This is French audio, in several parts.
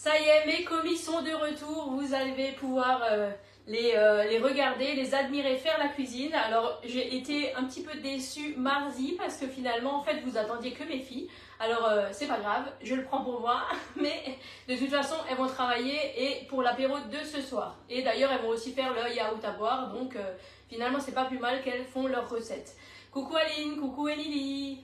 Ça y est, mes commis sont de retour. Vous allez pouvoir les regarder, les admirer faire la cuisine. Alors, j'ai été un petit peu déçue mardi parce que finalement, en fait, vous attendiez que mes filles. Alors, c'est pas grave, je le prends pour moi. Mais de toute façon, elles vont travailler et pour l'apéro de ce soir. Et d'ailleurs, elles vont aussi faire le yaourt à boire. Donc, finalement, c'est pas plus mal qu'elles font leurs recettes. Coucou Aline, coucou Émilie.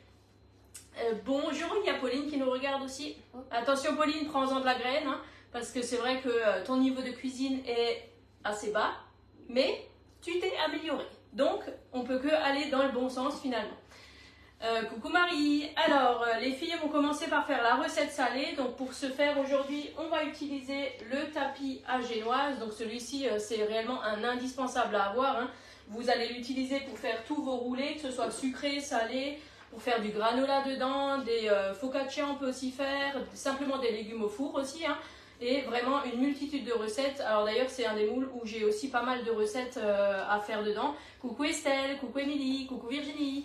Bonjour, il y a Pauline qui nous regarde aussi. Attention Pauline, prends-en de la graine, hein, parce que c'est vrai que ton niveau de cuisine est assez bas, mais tu t'es amélioré. Donc, on peut que aller dans le bon sens finalement. Coucou Marie. Alors, les filles vont commencer par faire la recette salée. Donc, pour ce faire aujourd'hui, on va utiliser le tapis à génoise. Donc, celui-ci, c'est réellement un indispensable à avoir, hein. Vous allez l'utiliser pour faire tous vos roulés, que ce soit sucré, salé, pour faire du granola dedans, des focaccia on peut aussi faire, simplement des légumes au four aussi, hein, et vraiment une multitude de recettes. Alors d'ailleurs c'est un des moules où j'ai aussi pas mal de recettes à faire dedans. Coucou Estelle, coucou Émilie, coucou Virginie.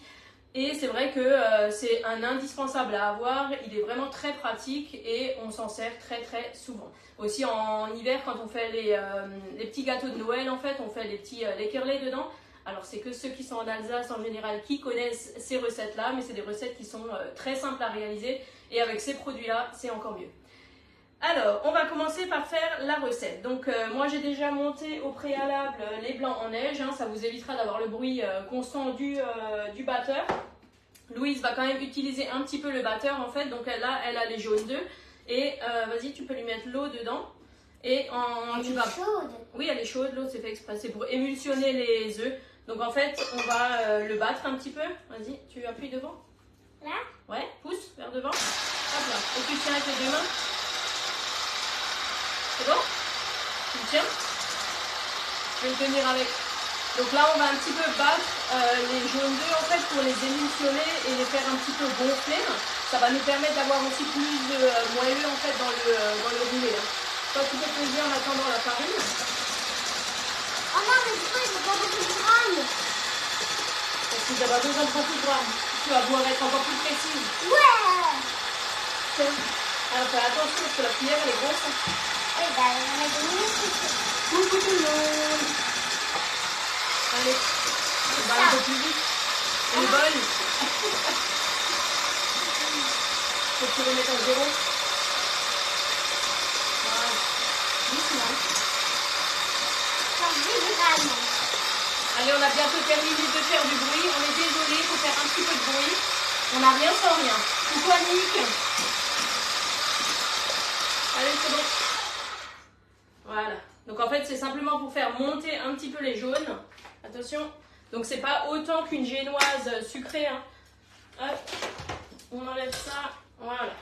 Et c'est vrai que c'est un indispensable à avoir, il est vraiment très pratique et on s'en sert très très souvent. Aussi en hiver quand on fait les petits gâteaux de Noël en fait, on fait les petits leckerlés dedans. Alors c'est que ceux qui sont en Alsace en général qui connaissent ces recettes là, mais c'est des recettes qui sont très simples à réaliser et avec ces produits là c'est encore mieux. Alors on va commencer par faire la recette. Donc moi j'ai déjà monté au préalable les blancs en neige, hein, ça vous évitera d'avoir le bruit constant du batteur. Louise va quand même utiliser un petit peu le batteur en fait, donc là elle a les jaunes d'œufs et vas-y tu peux lui mettre l'eau dedans. Et elle est chaude. Oui, elle est chaude, l'eau c'est fait exprès, c'est pour émulsionner les œufs. Donc en fait, on va le battre un petit peu. Vas-y, tu appuies devant. Là? Ouais, pousse vers devant. Hop là. Et tu tiens avec les deux mains. C'est bon? Tu le tiens? Je vais le tenir avec. Donc là, on va un petit peu battre les jaunes d'œufs en fait pour les émulsionner et les faire un petit peu gonfler. Ça va nous permettre d'avoir aussi plus de moelleux en fait dans le roulé. Hein. Toi, tu peux peser en attendant la farine. Oh non, mais du coup, il faut pas beaucoup de grammes. Parce que tu n'as pas besoin de beaucoup de grammes. Tu vas pouvoir être encore plus précise. Ouais. Alors, fais attention parce que la cuillère, elle est grosse. Oui, bah, on va mettre des minutes. Coucou tout le monde. Allez, on va un peu plus vite. Le bol. Faut que tu le mettes en zéro. Voilà. Doucement. Allez, on a bientôt terminé de faire du bruit. On est désolé, il faut faire un petit peu de bruit. On n'a rien sans rien. Coucou Annick. Allez, c'est bon. Voilà. Donc en fait, c'est simplement pour faire monter un petit peu les jaunes. Attention. Donc c'est pas autant qu'une génoise sucrée, hein. Hop. On enlève ça. Voilà.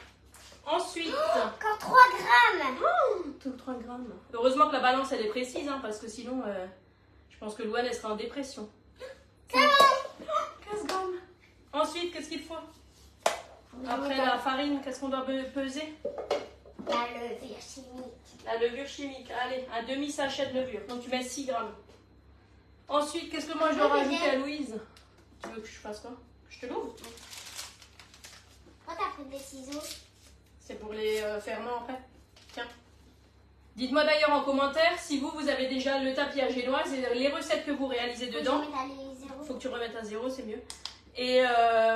Ensuite... Encore 3 grammes. Tout 3 grammes. Heureusement que la balance elle est précise, hein, parce que sinon je pense que Louane elle sera en dépression. 15 grammes. Ensuite, qu'est-ce qu'il faut? Après la farine, qu'est-ce qu'on doit peser? La levure chimique. La levure chimique. Allez, un demi-sachet de levure. Donc tu mets 6 grammes. Ensuite, qu'est-ce que moi je dois rajouter à Louise? Tu veux que je fasse quoi? Je te l'ouvre? Pourquoi t'as pris des ciseaux? C'est pour les ferments après. Tiens. Dites-moi d'ailleurs en commentaire si vous avez déjà le tapis à génoise et les recettes que vous réalisez dedans. Il faut que tu remettes à zéro, c'est mieux. Et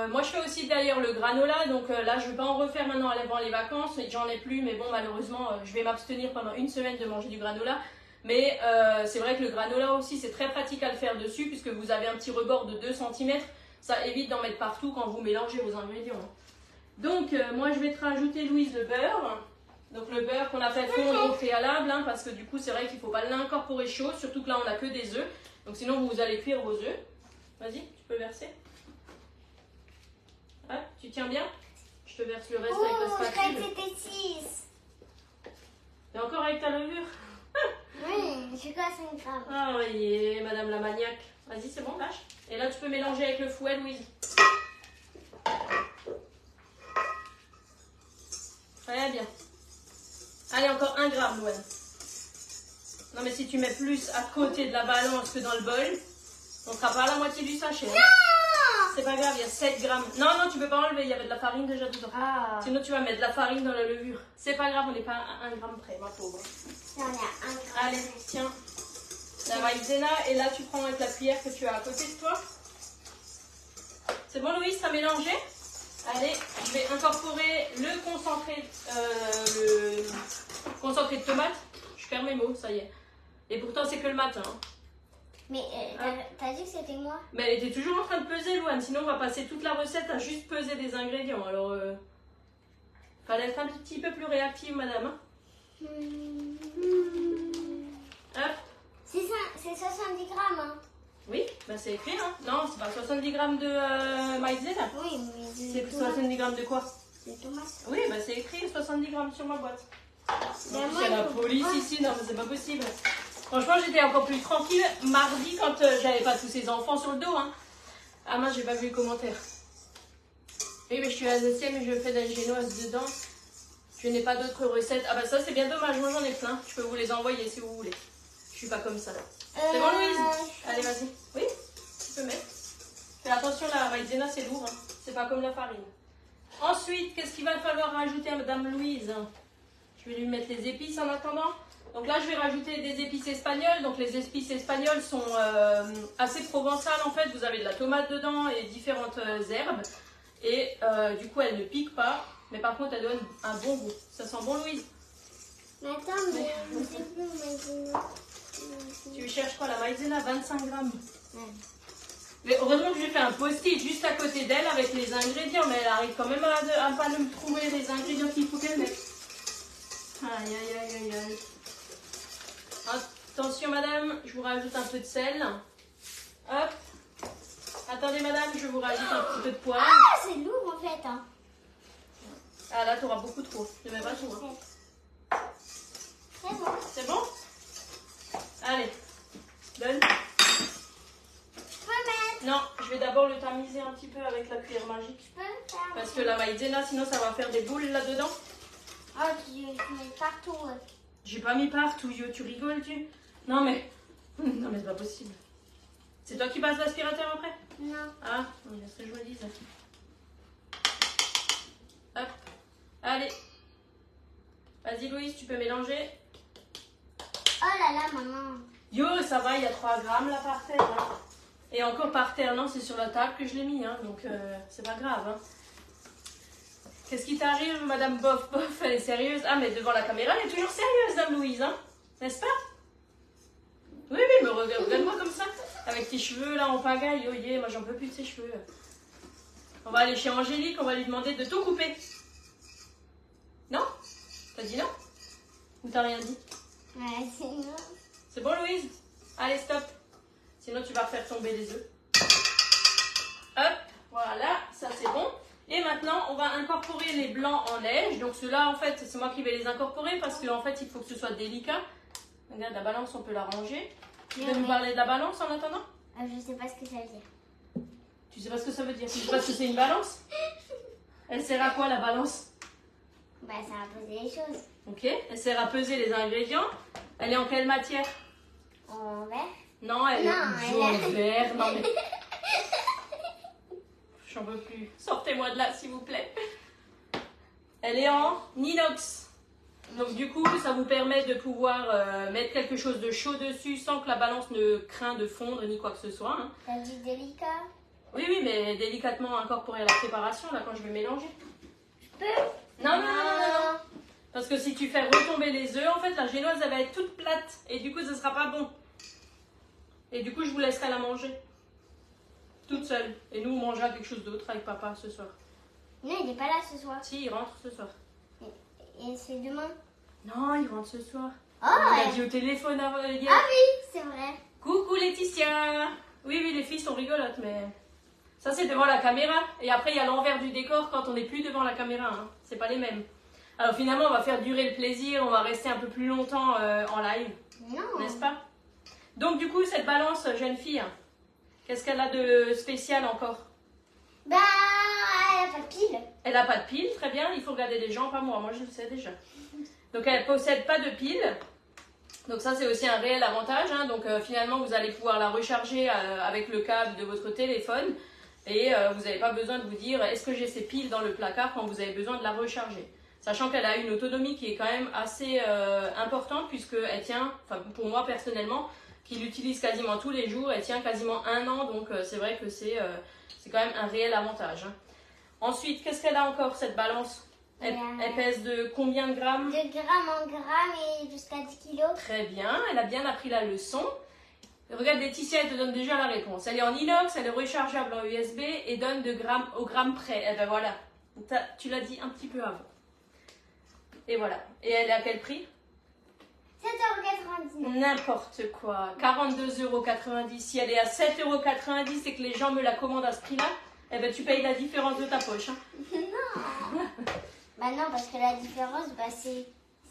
moi je fais aussi d'ailleurs le granola, donc là je ne vais pas en refaire maintenant avant les vacances, j'en ai plus, mais bon malheureusement je vais m'abstenir pendant une semaine de manger du granola. Mais c'est vrai que le granola aussi c'est très pratique à le faire dessus puisque vous avez un petit rebord de 2 cm, ça évite d'en mettre partout quand vous mélangez vos ingrédients. Donc moi je vais te rajouter Louise le beurre. Donc le beurre qu'on a fait fondre au préalable, hein, parce que du coup c'est vrai qu'il ne faut pas l'incorporer chaud, surtout que là on n'a que des œufs. Donc sinon vous allez cuire vos œufs. Vas-y, tu peux verser. Ouais, tu tiens bien? Je te verse le reste avec la spatule. Je croyais que c'était 6. T'es encore avec ta levure? Oui, je suis quoi 5 grammes. Ah oui, madame la maniaque. Vas-y, c'est bon, lâche. Et là tu peux mélanger avec le fouet, Louise. Très bien. Allez, encore 1 gramme, Louane. Non, mais si tu mets plus à côté de la balance que dans le bol, on ne sera pas à la moitié du sachet. Non! C'est pas grave, il y a 7 grammes. Non, non, tu peux pas enlever, il y avait de la farine déjà dedans. Ah. Sinon, tu vas mettre de la farine dans la levure. C'est pas grave, on n'est pas à 1 gramme près, ma pauvre. Non, il y a 1 gramme. Allez, tiens. La maïzena, et là, tu prends avec la cuillère que tu as à côté de toi. C'est bon, Louise, t'as mélangé? Allez, je vais incorporer le concentré de tomate. Je perds mes mots, ça y est. Et pourtant, c'est que le matin. Hein. Mais t'as dit que c'était moi? Mais elle était toujours en train de peser, Louane. Sinon, on va passer toute la recette à juste peser des ingrédients. Alors, fallait être un petit peu plus réactive, madame. Hein. Hop. C'est 70 grammes. Hein. Oui, bah c'est écrit. Hein. Non, c'est pas 70 grammes de maïzena. Oui, mais C'est 70 grammes de quoi? de tomates. Oui, bah c'est écrit 70 grammes sur ma boîte. Mais Non, moi, c'est la il faut- police ici, non mais c'est pas possible. Franchement, j'étais encore plus tranquille mardi quand j'avais pas tous ces enfants sur le dos. Hein. Ah mince, j'ai pas vu les commentaires. Oui, mais je suis alsacienne et je fais de la génoise dedans. Je n'ai pas d'autres recettes. Ah bah ça c'est bien dommage, moi j'en ai plein. Je peux vous les envoyer si vous voulez. Je suis pas comme ça. C'est bon, Louise? Allez, vas-y. Oui, tu peux mettre. Fais attention, la maïzena c'est lourd. Hein. C'est pas comme la farine. Ensuite, qu'est-ce qu'il va falloir rajouter à Madame Louise? Je vais lui mettre les épices en attendant. Donc là, je vais rajouter des épices espagnoles. Donc les épices espagnoles sont assez provençales en fait. Vous avez de la tomate dedans et différentes herbes. Et du coup, elles ne piquent pas. Mais par contre, elles donnent un bon goût. Ça sent bon, Louise? Mais attends, mais je sais plus maïzena. Tu cherches quoi? La maïzena, 25 grammes. Ouais. Mais heureusement que j'ai fait un post-it juste à côté d'elle avec les ingrédients. Mais elle arrive quand même à pas me trouver les ingrédients qu'il faut qu'elle mette. Aïe, aïe, aïe, aïe, aïe. Attention, madame, je vous rajoute un peu de sel. Hop. Attendez, madame, je vous rajoute un petit peu de poivre. Ah, c'est lourd en fait. Hein. Ah, là, tu auras beaucoup trop. Je ne mets pas tout. Hein. C'est bon. C'est bon? Allez. Donne. Je peux mettre. Non, je vais d'abord le tamiser un petit peu avec la cuillère magique. Je peux faire. Parce que la maïzena, sinon, ça va faire des boules là-dedans. Ah, tu mets partout. Ouais. J'ai pas mis partout, yo. Tu rigoles, tu? Non, mais... Non, mais c'est pas possible. C'est toi qui passes l'aspirateur après? Non. Ah, on laisse que je me dise. Hop. Allez. Vas-y, Louise, tu peux mélanger. Oh là là, maman. Yo, ça va, il y a 3 grammes là par terre. Hein. Et encore par terre, non, c'est sur la table que je l'ai mis. Hein, donc, c'est pas grave. Hein. Qu'est-ce qui t'arrive, Madame Bof Bof? Elle est sérieuse. Ah, mais devant la caméra, elle est toujours sérieuse, Dame Louise. Hein, n'est-ce pas? Oui, oui, mais regarde-moi comme ça. Avec tes cheveux là en pagaille. Oh yeah, moi j'en peux plus de ses cheveux. On va aller chez Angélique, on va lui demander de tout couper. Non? T'as dit non? Ou t'as rien dit? Ouais, c'est non. C'est bon, Louise? Allez, stop. Sinon, tu vas refaire tomber les œufs. Hop, voilà, ça c'est bon. Et maintenant, on va incorporer les blancs en neige. Donc ceux-là, en fait, c'est moi qui vais les incorporer parce qu'en fait, il faut que ce soit délicat. Regarde, la balance, on peut la ranger. Tu veux nous parler de la balance en attendant? Je sais pas ce que ça veut dire. Tu sais pas ce que ça veut dire? Tu sais pas ce que c'est une balance? Elle sert à quoi, la balance? Bah, ça va poser les choses. Ok, elle sert à peser les ingrédients. Elle est en quelle matière? En vert. Non, elle Non, est elle jaune, est- vert. Non, mais... J'en peux plus. Sortez-moi de là, s'il vous plaît. Elle est en inox. Donc du coup, ça vous permet de pouvoir mettre quelque chose de chaud dessus sans que la balance ne craint de fondre ni quoi que ce soit. Hein. T'as dit délicat. Oui, oui, mais délicatement incorporer à la préparation, là, quand je vais mélanger. Je peux. Non, non, non, non, non. Parce que si tu fais retomber les œufs, en fait, la génoise, elle va être toute plate. Et du coup, ce ne sera pas bon. Et du coup, je vous laisserai la manger. Toute seule. Et nous, on mangera quelque chose d'autre avec papa ce soir. Non, il n'est pas là ce soir. Si, il rentre ce soir. Et c'est demain. Non, il rentre ce soir. Oh, On l'a ouais. dit au téléphone avant hier. Ah oui, c'est vrai. Coucou Laetitia. Oui, oui, les filles sont rigolotes, mais... Ça, c'est devant la caméra. Et après, il y a l'envers du décor quand on n'est plus devant la caméra. Hein. C'est pas les mêmes. Alors finalement, on va faire durer le plaisir. On va rester un peu plus longtemps en live. Non. N'est-ce pas? Donc du coup, cette balance, jeune fille, qu'est-ce qu'elle a de spécial encore? Bah, elle a pas de pile. Elle n'a pas de pile, très bien. Il faut regarder les gens, pas moi. Moi, je le sais déjà. Donc, elle ne possède pas de pile. Donc ça, c'est aussi un réel avantage. Hein. Donc finalement, vous allez pouvoir la recharger avec le câble de votre téléphone. Et vous n'avez pas besoin de vous dire est-ce que j'ai ces piles dans le placard quand vous avez besoin de la recharger. Sachant qu'elle a une autonomie qui est quand même assez importante puisqu'elle tient, enfin pour moi personnellement, qui l'utilise quasiment tous les jours, elle tient quasiment 1 an, donc c'est vrai que c'est quand même un réel avantage. Hein. Ensuite, qu'est-ce qu'elle a encore cette balance? Elle pèse de combien de grammes? 2 grammes en grammes et jusqu'à 10 kilos. Très bien, elle a bien appris la leçon. Regarde Laetitia, elle te donne déjà la réponse. Elle est en inox, elle est rechargeable en USB et donne de grammes au gramme près. Eh ben voilà, tu l'as dit un petit peu avant. Et voilà. Et elle est à quel prix? 7,99 €. N'importe quoi. 42,90 €. Si elle est à 7,90 € et que les gens me la commandent à ce prix-là, eh ben tu payes la différence de ta poche. Hein. Non. Bah non, parce que la différence, bah c'est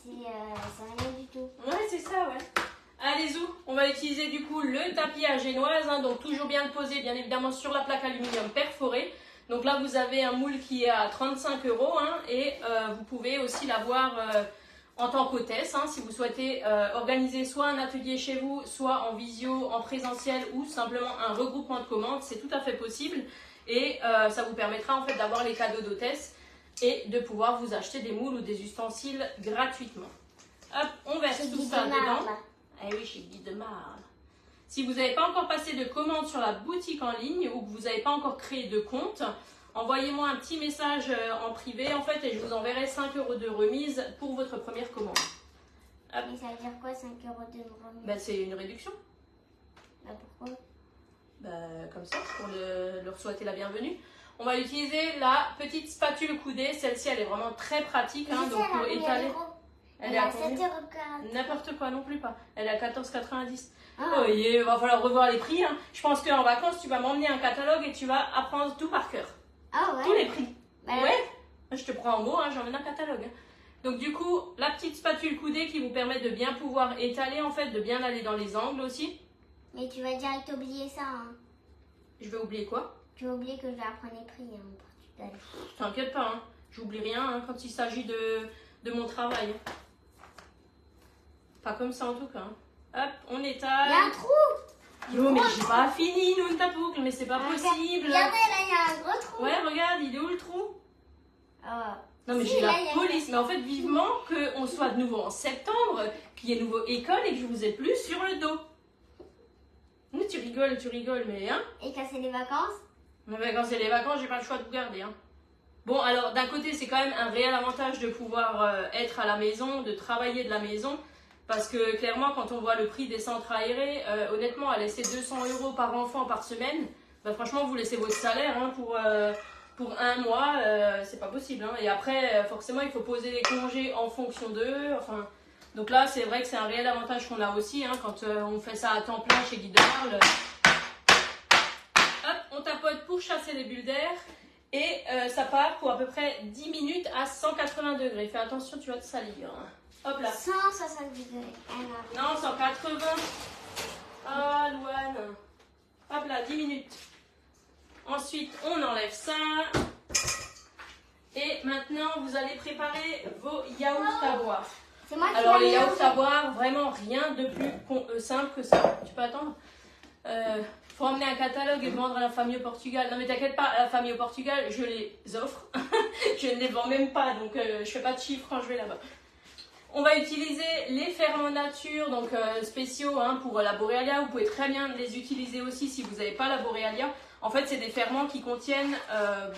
rien du tout. Ouais, c'est ça, ouais. Allez, Zou, on va utiliser du coup le tapis à génoise. Hein, donc toujours bien le poser, bien évidemment, sur la plaque aluminium perforée. Donc là, vous avez un moule qui est à 35 € hein, et vous pouvez aussi l'avoir en tant qu'hôtesse. Hein, si vous souhaitez organiser soit un atelier chez vous, soit en visio, en présentiel ou simplement un regroupement de commandes, c'est tout à fait possible. Et ça vous permettra en fait d'avoir les cadeaux d'hôtesse et de pouvoir vous acheter des moules ou des ustensiles gratuitement. Hop, on verse tout ça dedans. Eh oui, chez Guy de Marle. Si vous n'avez pas encore passé de commande sur la boutique en ligne ou que vous n'avez pas encore créé de compte, envoyez-moi un petit message en privé en fait et je vous enverrai 5 € de remise pour votre première commande. Hop. Et ça veut dire quoi 5 € de remise? Ben, c'est une réduction. Bah pourquoi? Ben, comme ça, pour leur souhaiter la bienvenue. On va utiliser la petite spatule coudée. Celle-ci, elle est vraiment très pratique. Hein, donc pour étaler. Elle est à 7,40 €. N'importe quoi non plus pas. Elle est à 14,90 €. Ah. Oh, il va falloir revoir les prix. Hein. Je pense qu'en vacances, tu vas m'emmener un catalogue et tu vas apprendre tout par cœur. Ah ouais? Tous les prix. Bah, ouais. Je te prends en mot, hein, j'emmène un catalogue. Hein. Donc du coup, la petite spatule coudée qui vous permet de bien pouvoir étaler, en fait, de bien aller dans les angles aussi. Mais tu vas direct oublier ça. Hein. Je vais oublier quoi? Tu vas oublier que je vais apprendre les prix hein, au Portugal. T'inquiète pas, hein. J'oublie rien hein, quand il s'agit de mon travail. Pas comme ça en tout cas. Hein. Hop, on étale. Il y a un trou. Yo, mais j'ai pas fini, nous, ta boucle, mais c'est pas possible. Regardez, là, il y a un gros trou. Ouais, regarde, il est où le trou? Ah. Non, mais Si, j'ai là, la police. Mais en fait, vivement qu'on soit de nouveau en septembre, qu'il y ait nouveau école et que je vous ai plus sur le dos. Mais tu rigoles, mais hein? Et quand c'est les vacances? Mais quand c'est les vacances, j'ai pas le choix de vous garder. Hein. Bon, alors d'un côté, c'est quand même un réel avantage de pouvoir être à la maison, de travailler de la maison. Parce que clairement, quand on voit le prix des centres aérés, honnêtement, à laisser 200 € par enfant par semaine, bah, franchement, vous laissez votre salaire hein, pour 1 mois, c'est pas possible. Hein. Et après, forcément, il faut poser les congés en fonction d'eux. Enfin, donc là, c'est vrai que c'est un réel avantage qu'on a aussi hein, quand on fait ça à temps plein chez Guy de Marle. Hop, on tapote pour chasser les bulles d'air. Et ça part pour à peu près 10 minutes à 180 degrés. Fais attention, tu vas te salir. Hein. Hop là. 170 degrés. Non, 180. Ah, Louane. Hop là, 10 minutes. Ensuite, on enlève ça. Et maintenant, vous allez préparer vos yaourts à boire. C'est moi qui Alors, les vais yaourts mélanger. à boire, vraiment rien de plus simple que ça. Tu peux attendre faut emmener un catalogue et le vendre à la famille au Portugal. Non mais t'inquiète pas, à la famille au Portugal, je les offre. Je ne les vends même pas, donc je fais pas de chiffres quand je vais là-bas. On va utiliser les ferments nature, donc spéciaux hein, pour la Borealia. Vous pouvez très bien les utiliser aussi si vous n'avez pas la Borealia. En fait, c'est des ferments qui contiennent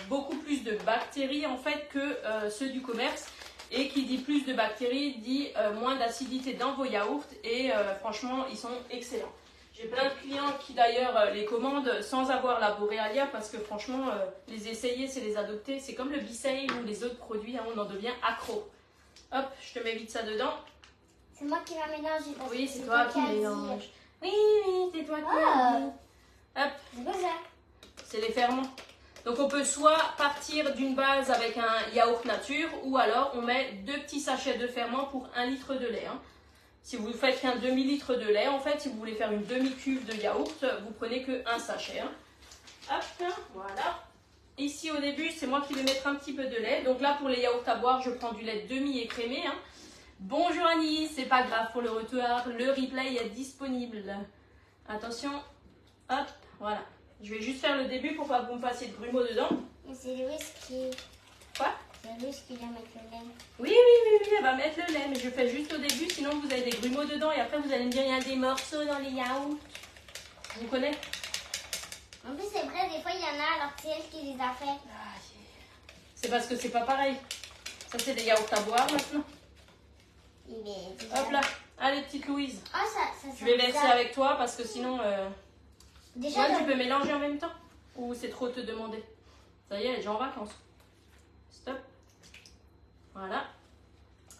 beaucoup plus de bactéries en fait que ceux du commerce. Et qui dit plus de bactéries, dit moins d'acidité dans vos yaourts. Et franchement, ils sont excellents. J'ai plein de clients qui d'ailleurs les commandent sans avoir la Borealia parce que franchement, les essayer, c'est les adopter. C'est comme le Bisail ou les autres produits, hein, on en devient accro. Hop, je te mets vite ça dedans. C'est moi qui vais mélanger. parce Oui, que c'est toi qui as dit. mélange. Oui, c'est toi qui mélange. Hop, C'est quoi ça? c'est les ferments. Donc on peut soit partir d'une base avec un yaourt nature ou alors on met 2 petits sachets de ferment pour 1 litre de lait. Hein. Si vous faites qu'un demi-litre de lait, en fait, si vous voulez faire une demi-cuve de yaourt, vous prenez que 1 sachet. Hein. Hop, voilà. Ici au début, c'est moi qui vais mettre un petit peu de lait. Donc là, pour les yaourts à boire, je prends du lait demi-écrémé. Hein. Bonjour Annie, c'est pas grave pour le retour, le replay est disponible. Attention, hop, voilà. Je vais juste faire le début pour pas que vous me fassiez de grumeaux dedans. Mais c'est Louis qui... Quoi? C'est Louis qui vient mettre le lait. Oui, elle va mettre le lait, mais je fais juste au début, sinon vous avez des grumeaux dedans et après vous allez me dire il y a des morceaux dans les yaourts. Je vous connais? En plus, c'est vrai, des fois, il y en a, alors c'est elle qui les a fait. C'est parce que c'est pas pareil. Ça, c'est des yaourts à boire maintenant. Hop là, allez, petite Louise. Oh, ça Je vais verser avec toi parce que sinon... Déjà, tu peux mélanger en même temps? Ou c'est trop te demander? Ça y est, elle est déjà en vacances. Stop. Voilà.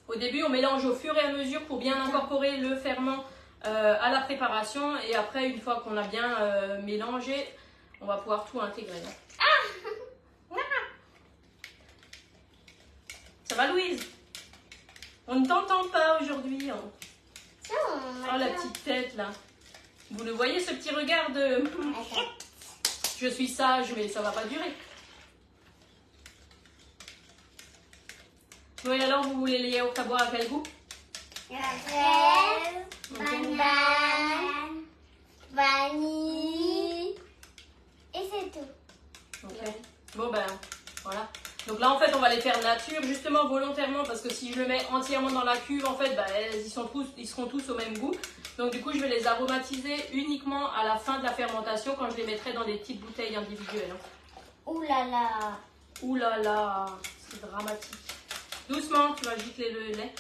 Au début, on mélange au fur et à mesure pour bien incorporer le ferment à la préparation. Et après, une fois qu'on a bien mélangé, on va pouvoir tout intégrer. Ça va, Louise? On ne t'entend pas aujourd'hui. Hein. Oh, la petite tête, là. Vous le voyez, ce petit regard de... Je suis sage, mais ça va pas durer. Oui, alors, vous voulez les yaourts à boire à quel goût? Fraise, banane, vanille. Et c'est tout. Ok. Bon, ben, voilà. Donc là, en fait, on va les faire nature, justement, volontairement, parce que si je le mets entièrement dans la cuve, en fait, ben, ils seront tous au même goût. Donc du coup, je vais les aromatiser uniquement à la fin de la fermentation, quand je les mettrai dans des petites bouteilles individuelles. Ouh là là. Ouh là là, c'est dramatique. Doucement, tu vas gicler le lait.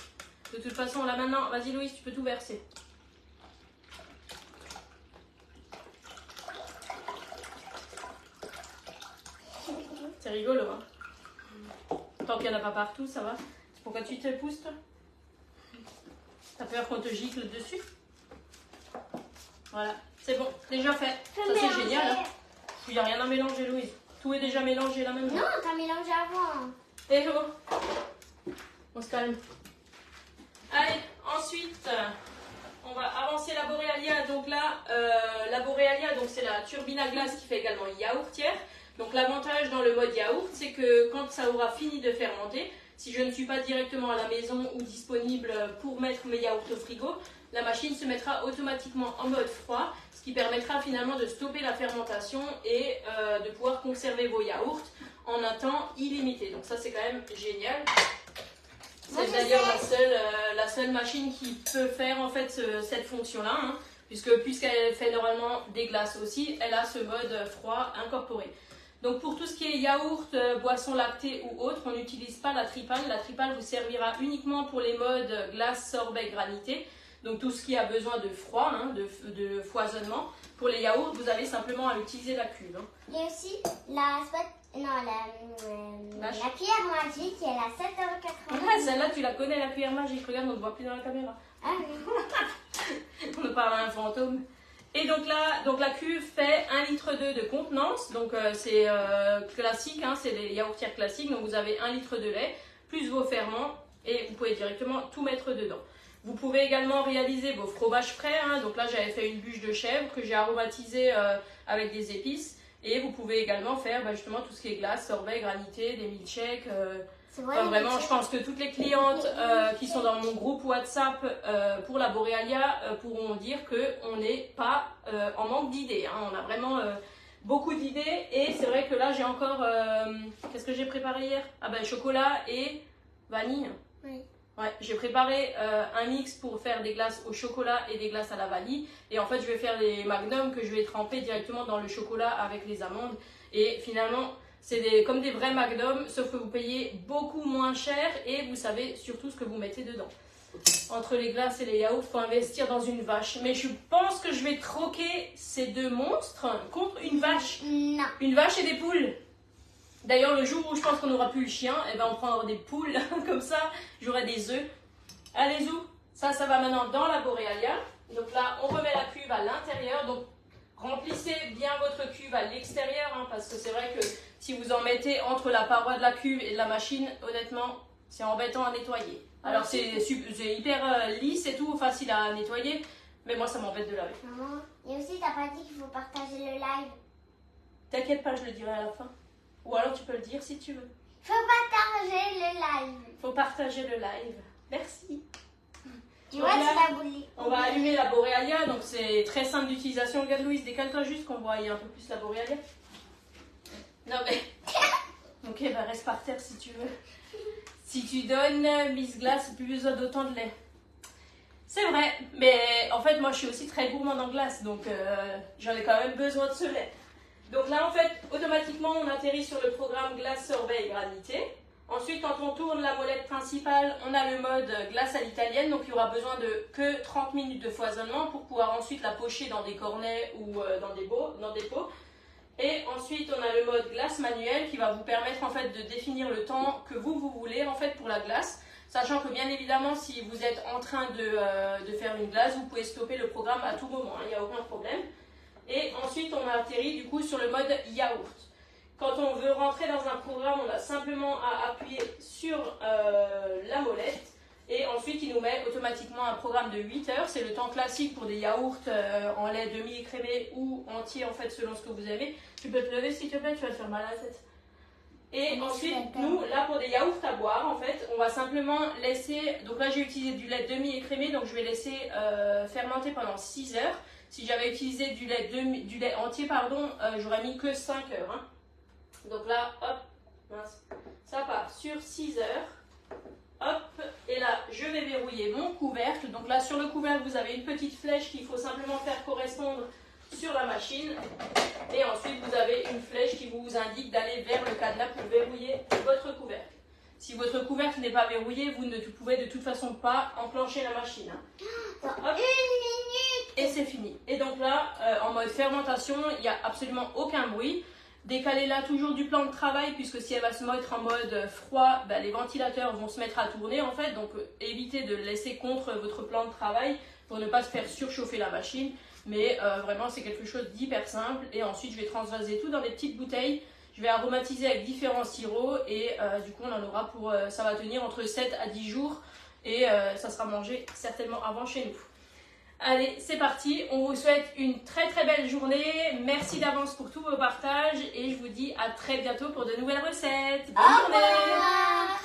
De toute façon, là maintenant, vas-y Louise, tu peux tout verser. C'est rigolo, hein? Tant qu'il n'y en a pas partout, ça va. Pourquoi tu te pousses, toi? T'as peur qu'on te gicle dessus? Voilà, c'est bon, déjà fait. Ça, c'est génial. Hein? Il n'y a rien à mélanger, Louise. Tout est déjà mélangé là maintenant. Non, t'as mélangé avant. Hello. On se calme. Allez, ensuite, on va avancer la Borealia. Donc là, la Borealia, donc c'est la turbine à glace qui fait également yaourtière. Donc l'avantage dans le mode yaourt, c'est que quand ça aura fini de fermenter, si je ne suis pas directement à la maison ou disponible pour mettre mes yaourts au frigo, la machine se mettra automatiquement en mode froid, ce qui permettra finalement de stopper la fermentation et de pouvoir conserver vos yaourts en un temps illimité. Donc ça, c'est quand même génial. C'est d'ailleurs la seule machine qui peut faire en fait cette fonction-là, hein, puisqu'elle fait normalement des glaces aussi, elle a ce mode froid incorporé. Donc pour tout ce qui est yaourt, boisson lactée ou autre, on n'utilise pas la tripale. La tripale vous servira uniquement pour les modes glace, sorbet, granité. Donc tout ce qui a besoin de froid, hein, de foisonnement. Pour les yaourts, vous avez simplement à utiliser la cuve. Hein. Il y a aussi la cuillère magique, elle a 7,80 €. Ah, celle-là, tu la connais, la cuillère magique. Regarde, on ne te voit plus dans la caméra. Ah oui. On nous parle à un fantôme. Et donc là, la cuve fait 1,2 litre de contenance. Donc c'est classique, hein, c'est les yaourtières classiques. Donc vous avez 1 litre de lait, plus vos ferments. Et vous pouvez directement tout mettre dedans. Vous pouvez également réaliser vos fromages frais. Hein. Donc là, j'avais fait une bûche de chèvre que j'ai aromatisée avec des épices. Et vous pouvez également faire justement tout ce qui est glace, sorbet, granité, des milkshakes. Enfin, vraiment, je pense que toutes les clientes qui sont dans mon groupe WhatsApp pour la Borealia pourront dire qu'on n'est pas en manque d'idées. Hein. On a vraiment beaucoup d'idées. Et c'est vrai que là, j'ai encore... Qu'est-ce que j'ai préparé hier? Ah ben, chocolat et vanille. Oui. Ouais, j'ai préparé un mix pour faire des glaces au chocolat et des glaces à la vanille. Et en fait, je vais faire des magnums que je vais tremper directement dans le chocolat avec les amandes. Et finalement, c'est comme des vrais magnums, sauf que vous payez beaucoup moins cher et vous savez surtout ce que vous mettez dedans. Entre les glaces et les yaourts, il faut investir dans une vache. Mais je pense que je vais troquer ces deux monstres contre une vache. Non. Une vache et des poules. D'ailleurs, le jour où je pense qu'on n'aura plus le chien, eh ben, on prendra des poules, comme ça, j'aurai des œufs. Allez, Zou, ça va maintenant dans la Borealia. Donc là, on remet la cuve à l'intérieur. Donc, remplissez bien votre cuve à l'extérieur, hein, parce que c'est vrai que si vous en mettez entre la paroi de la cuve et de la machine, honnêtement, c'est embêtant à nettoyer. Alors, c'est hyper lisse et tout, facile à nettoyer, mais moi, ça m'embête de laver. Maman, et aussi, t'as pas dit qu'il faut partager le live. T'inquiète pas, je le dirai à la fin. Ou alors, tu peux le dire si tu veux. Faut partager le live. Faut partager le live. Merci. Tu Donc vois, là, c'est la boule. on va allumer la Borealia, donc c'est très simple d'utilisation. Regarde Louise, décale-toi juste qu'on voit un peu plus la Borealia. Non mais... Ok, bah reste par terre si tu veux. Si tu donnes Miss Glace, plus besoin d'autant de lait. C'est vrai, mais en fait moi je suis aussi très gourmande en glace, donc j'en ai quand même besoin de ce lait. Donc là en fait, automatiquement on atterrit sur le programme glace sorbet et granité. Ensuite, quand on tourne la molette principale, on a le mode glace à l'italienne, donc il y aura besoin de que 30 minutes de foisonnement pour pouvoir ensuite la pocher dans des cornets ou dans des pots. Et ensuite, on a le mode glace manuelle qui va vous permettre en fait de définir le temps que vous voulez en fait pour la glace. Sachant que bien évidemment, si vous êtes en train de faire une glace, vous pouvez stopper le programme à tout moment, il n'y a aucun problème. Et ensuite, on a atterri du coup sur le mode yaourt. Quand on veut rentrer dans un programme, on a simplement à appuyer sur la molette et ensuite il nous met automatiquement un programme de 8 heures. C'est le temps classique pour des yaourts en lait demi-écrémé ou entier en fait selon ce que vous aimez. Tu peux te lever s'il te plaît, tu vas te faire mal à la tête. Et ensuite, nous, là pour des yaourts à boire, en fait, on va simplement laisser, donc là j'ai utilisé du lait demi-écrémé, donc je vais laisser fermenter pendant 6 heures. Si j'avais utilisé du lait entier, pardon, j'aurais mis que 5 heures. Hein. Donc là, hop, mince, ça part sur 6 heures. Hop, et là, je vais verrouiller mon couvercle. Donc là, sur le couvercle, vous avez une petite flèche qu'il faut simplement faire correspondre sur la machine. Et ensuite, vous avez une flèche qui vous indique d'aller vers le cadenas pour verrouiller votre couvercle. Si votre couvercle n'est pas verrouillé, vous ne pouvez de toute façon pas enclencher la machine. Hein. Hop. 1 minute. Et c'est fini. Et donc là, en mode fermentation, il n'y a absolument aucun bruit. Décalez-la toujours du plan de travail puisque si elle va se mettre en mode froid, ben, les ventilateurs vont se mettre à tourner en fait. Donc évitez de le laisser contre votre plan de travail pour ne pas se faire surchauffer la machine. Mais vraiment c'est quelque chose d'hyper simple. Et ensuite je vais transvaser tout dans des petites bouteilles. Je vais aromatiser avec différents sirops et du coup on en aura pour, ça va tenir entre 7 à 10 jours. Et ça sera mangé certainement avant chez nous. Allez, c'est parti. On vous souhaite une très très belle journée. Merci d'avance pour tous vos partages et je vous dis à très bientôt pour de nouvelles recettes. Bonne journée. Au revoir.